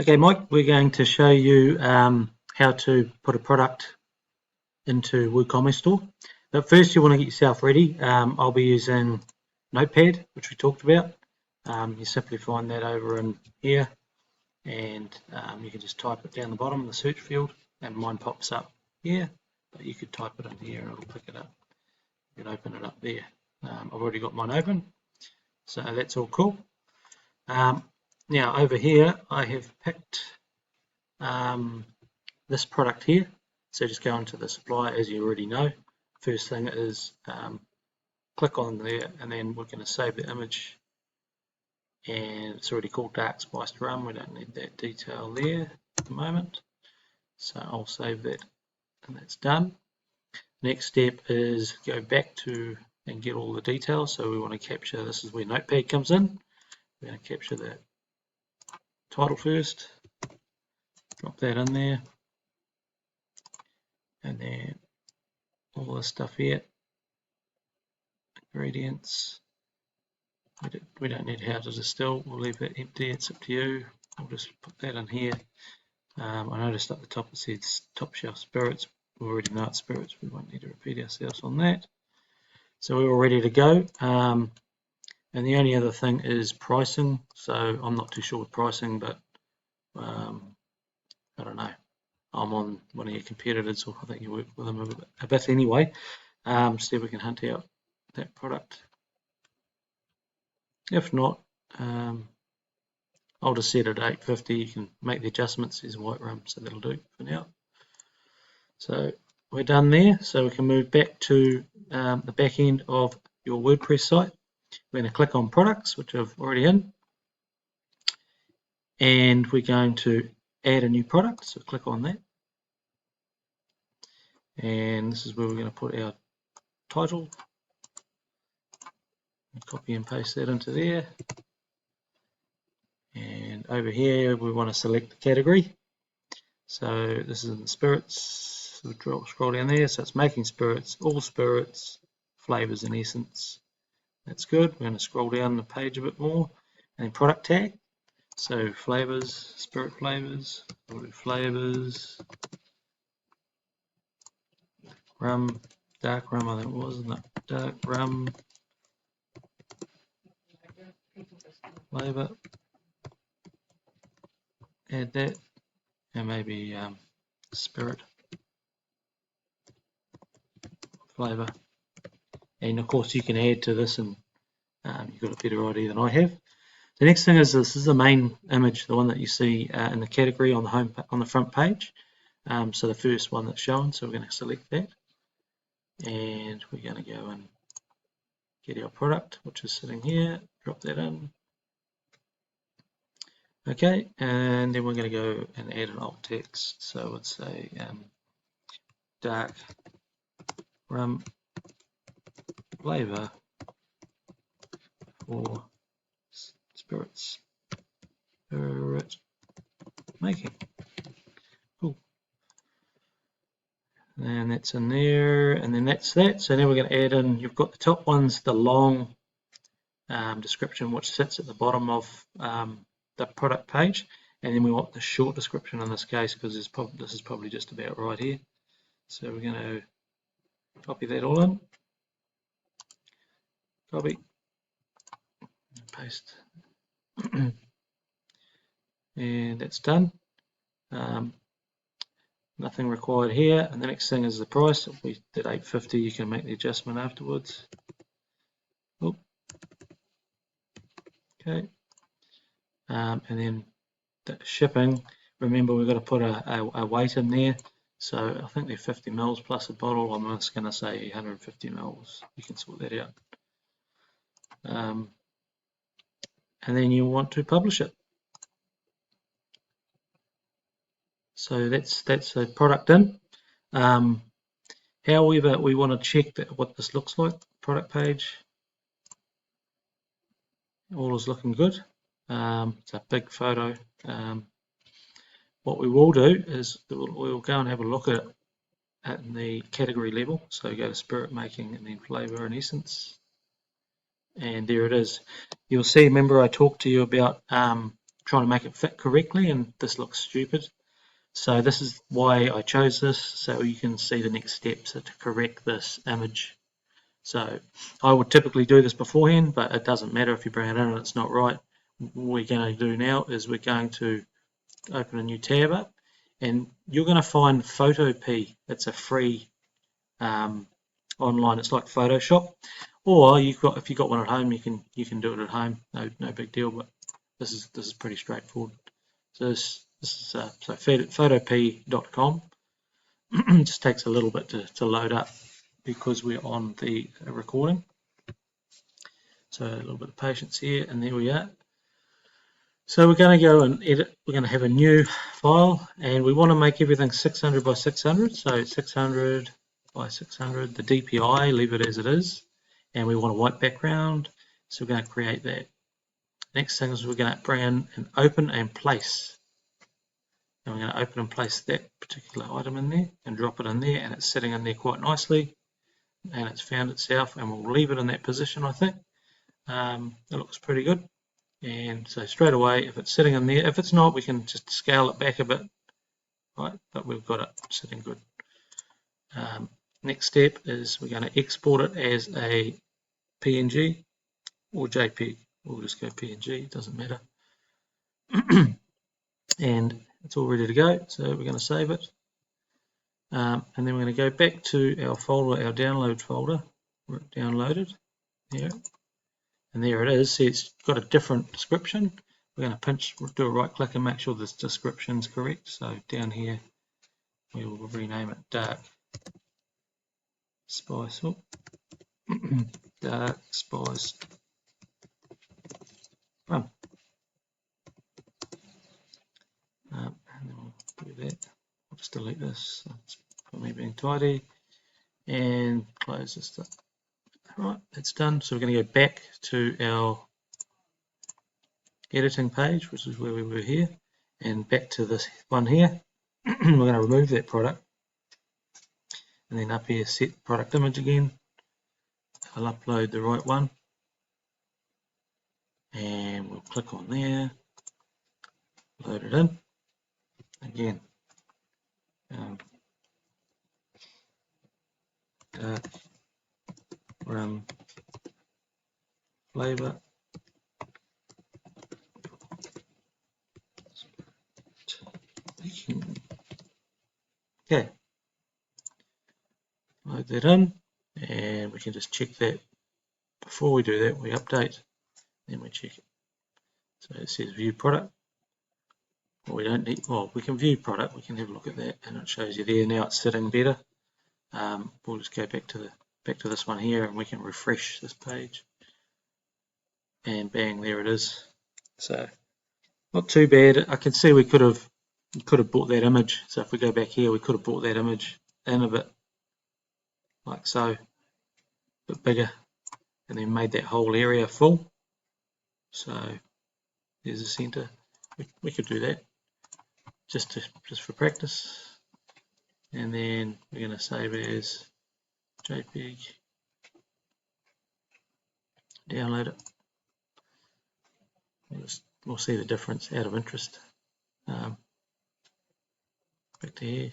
Okay, Mike, we're going to show you how to put a product into Woocommerce store. But first you want to get yourself ready. I'll be using Notepad, which we talked about. You simply find that over in here, and you can just type it down the bottom of the search field, and mine pops up here, but you could type it in here and it'll pick it up. You can open it up there. I've already got mine open, so that's all cool. Now over here I have picked this product here, so just go into the supplier as you already know. First thing is click on there, and then we're going to save the image, and it's already called Dark Spiced Rum. We don't need that detail there at the moment, so I'll save that, and that's done. Next step is go back to and get all the details. So we want to capture, this is where Notepad comes in. We're going to capture the title first, drop that in there, and then all this stuff here, ingredients. We don't need how to distill, we'll leave that empty, it's up to you. I'll just put that in here. I noticed at the top it says top shelf spirits. We already know it's spirits, we won't need to repeat ourselves on that. So we're all ready to go. And the only other thing is pricing. So I'm not too sure with pricing, but I don't know. I'm on one of your competitors, or I think you work with them a bit anyway. See if we can hunt out that product. If not, I'll just set it at $8.50. You can make the adjustments. There's white rum, so that'll do for now. So we're done there. So we can move back to the back end of your WordPress site. We're going to click on products, which I've already in, and we're going to add a new product. So click on that, and this is where we're going to put our title. Copy and paste that into there, and over here we want to select the category. So this is in the spirits. We'll scroll down there. So it's making spirits, all spirits, flavors and essence. That's good. We're going to scroll down the page a bit more, and then product tag. So flavors, spirit flavors, flavors, rum, dark rum, I think it was, isn't it? Dark rum, flavor, add that, and maybe spirit, flavor. And of course you can add to this, and you've got a better idea than I have. The next thing is this is the main image, the one that you see in the category on the front page. So the first one that's shown. So we're going to select that, and we're going to go and get our product, which is sitting here. Drop that in. Okay, and then we're going to go and add an alt text. So let's say dark rum flavor for spirits, spirit making. Cool. And that's in there, and then that's that. So now we're going to add in, you've got the top ones, the long description which sits at the bottom of the product page, and then we want the short description in this case, because this is probably just about right here. So we're going to copy that all in, copy, paste, and that's done. Nothing required here. And the next thing is the price. If we did $8.50, you can make the adjustment afterwards. Oh. Okay. And then the shipping, remember we've got to put a weight in there. So I think they're 50 mils plus a bottle. I'm just going to say 150 mils. You can sort that out. And then you want to publish it. So that's the product in. However, we want to check what this looks like. Product page. All is looking good. It's a big photo. What we will do is we'll go and have a look at it at the category level. So go to spirit making and then flavor and essence. And there it is. You'll see, remember I talked to you about trying to make it fit correctly, and this looks stupid. So this is why I chose this, so you can see the next steps to correct this image. So I would typically do this beforehand, but it doesn't matter if you bring it in and it's not right. What we're going to do now is we're going to open a new tab up, and you're going to find Photopea. It's a free online. It's like Photoshop, or if you've got one at home, you can do it at home. No big deal. But this is pretty straightforward. So this is photopea.com. Just takes a little bit to load up because we're on the recording. So a little bit of patience here, and there we are. So we're going to go and edit. We're going to have a new file, and we want to make everything 600 by 600. So 600 by 600, the DPI, leave it as it is, and we want a white background. So we're going to create that. Next thing is we're going to bring in an open and place. And we're going to open and place that particular item in there and drop it in there, and it's sitting in there quite nicely, and it's found itself, and we'll leave it in that position. I think it looks pretty good. And so straight away, if it's sitting in there, if it's not, we can just scale it back a bit, right? But we've got it sitting good. Next step is we're going to export it as a PNG or JPEG. We'll just go PNG, it doesn't matter. And it's all ready to go, so we're going to save it. And then we're going to go back to our folder, our download folder, where it downloaded here. And there it is. See, it's got a different description. We're going to do a right click and make sure this description is correct. So down here, we will rename it Dark Spice. Dark Spice Rum. And then we'll do that. I'll just delete this. That's for me being tidy. And close this up. Right, that's done. So we're going to go back to our editing page, which is where we were here, and back to this one here. We're going to remove that product, and then up here set product image again. I'll upload the right one, and we'll click on there, load it in again. Dark rum flavor. Okay, load that in, and we can just check that. Before we do that, we update, then we check it. So it says view product. Well, we don't need, well, we can view product, we can have a look at that, and it shows you there. Now it's sitting better. We'll just go back to this one here, and we can refresh this page, and bang, there it is. So not too bad. I can see we could have brought that image. So if we go back here, we could have brought that image in a bit, like so, a bit bigger, and then made that whole area full. So there's the center. We could do that just for practice. And then we're going to save as JPEG, download it. We'll see the difference out of interest. Back to here.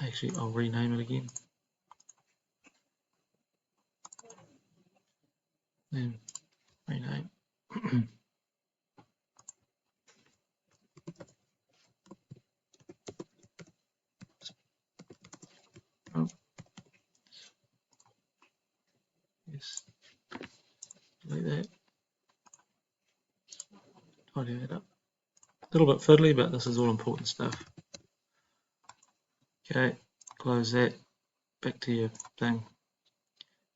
Actually, I'll rename it again. Then rename. Oh. Yes. Delete that. Tidy that up. A little bit fiddly, but this is all important stuff. Okay, close that. Back to your thing.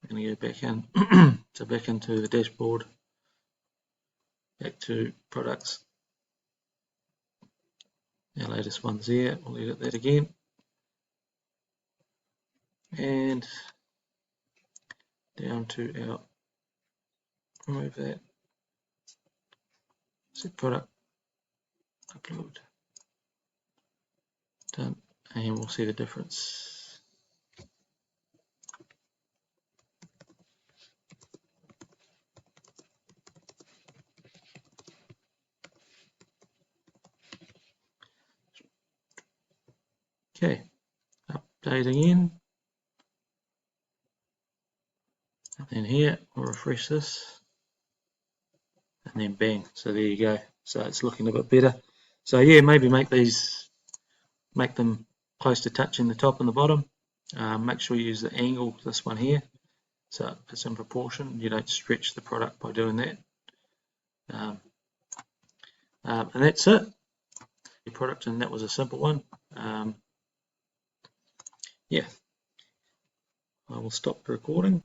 We're going to go back in. So back into the dashboard. Back to products. Our latest one's there. We'll edit that again. And down to our, remove that. Set product. Upload. Done. And we'll see the difference. Okay, update again. And then here, we'll refresh this. And then bang, so there you go. So it's looking a bit better. So yeah, maybe make them close to touching the top and the bottom. Make sure you use the angle, this one here, so it's in proportion. You don't stretch the product by doing that. And that's it. Your product, and that was a simple one. Yeah, I will stop the recording.